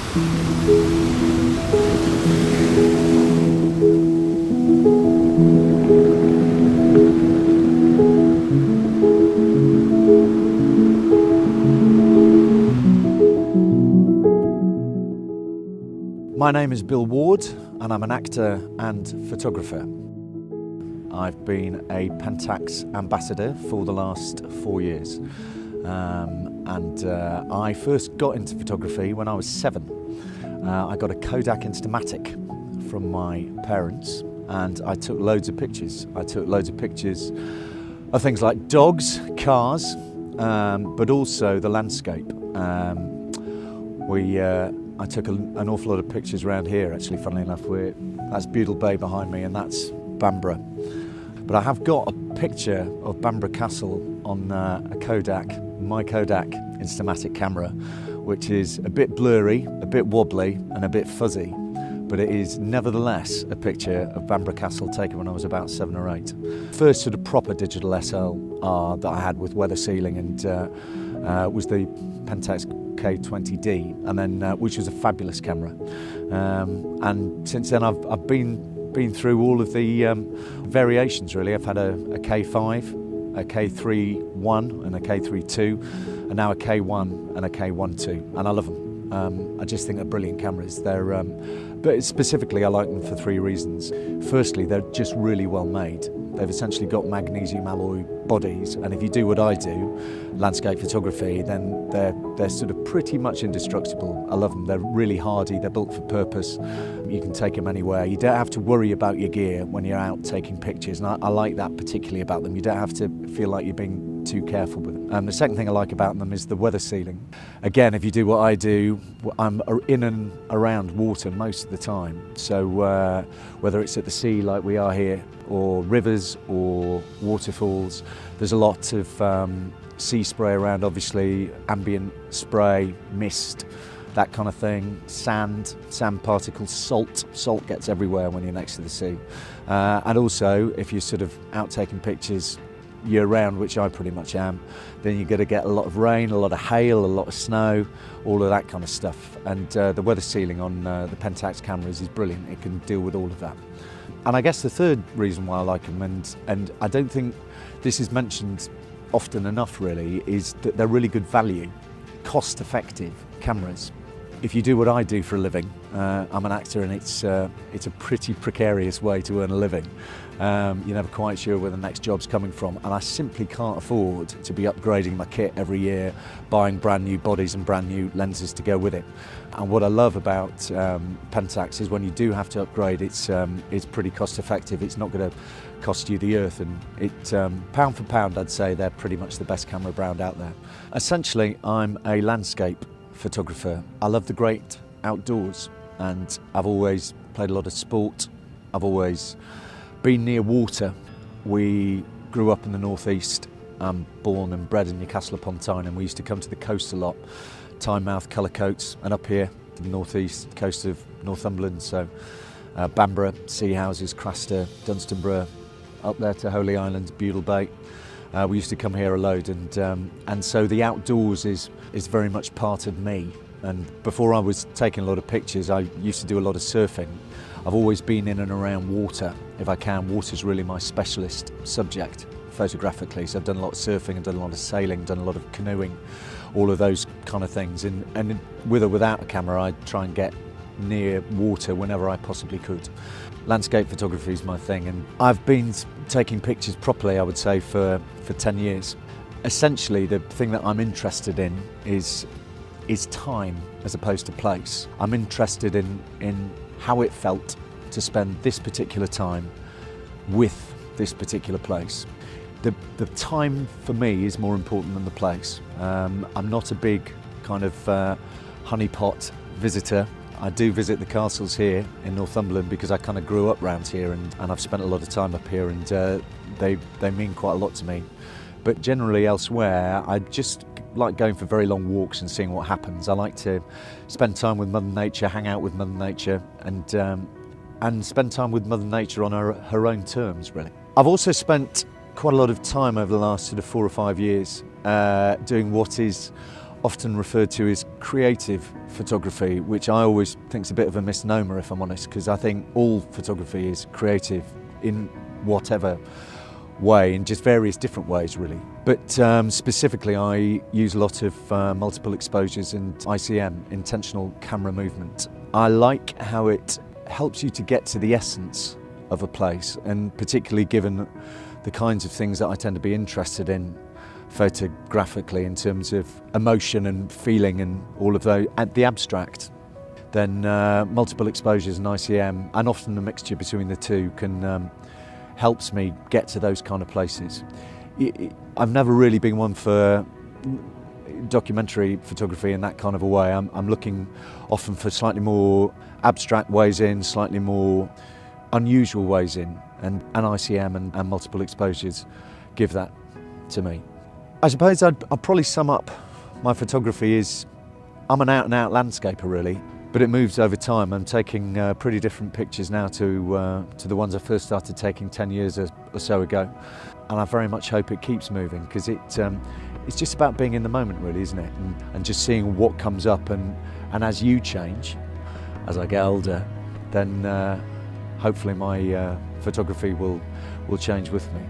My name is Bill Ward and I'm an actor and photographer. I've been a Pentax Ambassador for the last 4 years. I first got into photography when I was 7. I got a Kodak Instamatic from my parents and I took loads of pictures. I took loads of pictures of things like dogs, cars, but also the landscape. I took an awful lot of pictures around here, actually, funnily enough. That's Buedel Bay behind me and that's Bamborough. But I have got a picture of Bamborough Castle on a Kodak, my Kodak Instamatic camera, which is a bit blurry, a bit wobbly and a bit fuzzy. But it is nevertheless a picture of Bamborough Castle taken when I was about 7 or 8. First sort of proper digital SLR that I had with weather sealing and was the Pentax K20D, and then which was a fabulous camera. And since then I've been through all of the variations really. I've had a K5, a K3-1 and a K3-2, and now a K1 and a K1-2, and I love them. I just think they're brilliant cameras. But specifically I like them for 3 reasons. Firstly, they're just really well made. They've essentially got magnesium alloy bodies, and if you do what I do, landscape photography, then they're sort of pretty much indestructible. I love them. They're really hardy. They're built for purpose. You can take them anywhere. You don't have to worry about your gear when you're out taking pictures, and I like that particularly about them. You don't have to feel like you're being too careful with them. And the second thing I like about them is the weather sealing. Again, if you do what I do, I'm in and around water most of the time. So whether it's at the sea like we are here, or rivers or waterfalls, there's a lot of sea spray around, obviously, ambient spray, mist, that kind of thing, sand particles, salt gets everywhere when you're next to the sea. And also, if you're sort of out taking pictures year round, which I pretty much am, then you're going to get a lot of rain, a lot of hail, a lot of snow, all of that kind of stuff. And the weather sealing on the Pentax cameras is brilliant. It can deal with all of that. And I guess the third reason why I like them, and I don't think this is mentioned often enough really, is that they're really good value, cost-effective cameras. If you do what I do for a living, I'm an actor, and it's a pretty precarious way to earn a living. You're never quite sure where the next job's coming from, and I simply can't afford to be upgrading my kit every year, buying brand new bodies and brand new lenses to go with it. And what I love about Pentax is when you do have to upgrade, it's pretty cost effective. It's not going to cost you the earth, and pound for pound, I'd say they're pretty much the best camera brand out there. Essentially, I'm a landscape photographer. I love the great outdoors, and I've always played a lot of sport. I've always been near water. We grew up in the northeast. I'm born and bred in Newcastle upon Tyne, and we used to come to the coast a lot. Tynemouth, Cullercoats, and up here to the northeast coast of Northumberland, so Bamborough, Sea Houses, Craster, Dunstanburgh, up there to Holy Island, Buedel Bay. We used to come here a load, and so the outdoors is very much part of me. And before I was taking a lot of pictures, I used to do a lot of surfing. I've always been in and around water. If I can, water's really my specialist subject photographically. So I've done a lot of surfing, I've done a lot of sailing, done a lot of canoeing, all of those kind of things. And with or without a camera, I try and get near water whenever I possibly could. Landscape photography is my thing, and I've been taking pictures properly, I would say, for 10 years. Essentially, the thing that I'm interested in is time as opposed to place. I'm interested in how it felt to spend this particular time with this particular place. The time for me is more important than the place. I'm not a big kind of honeypot visitor. I do visit the castles here in Northumberland because I kind of grew up around here, and I've spent a lot of time up here, and they mean quite a lot to me. But generally elsewhere, I just like going for very long walks and seeing what happens. I like to spend time with Mother Nature, hang out with Mother Nature, and spend time with Mother Nature on her own terms, really. I've also spent quite a lot of time over the last sort of 4 or 5 years doing what is often referred to as creative photography, which I always think is a bit of a misnomer, if I'm honest, because I think all photography is creative in whatever way, in just various different ways really. But specifically I use a lot of multiple exposures and ICM, intentional camera movement. I like how it helps you to get to the essence of a place, and particularly given the kinds of things that I tend to be interested in photographically in terms of emotion and feeling and all of those, and the abstract, then multiple exposures and ICM, and often a mixture between the two, can helps me get to those kind of places. I've never really been one for documentary photography in that kind of a way. I'm looking often for slightly more abstract ways in, slightly more unusual ways in, and ICM and multiple exposures give that to me. I suppose I'd probably sum up my photography as I'm an out-and-out landscaper really, but it moves over time. I'm taking pretty different pictures now to the ones I first started taking 10 years or so ago, and I very much hope it keeps moving, because it's just about being in the moment really, isn't it? And just seeing what comes up, and as you change, as I get older, then hopefully my photography will change with me.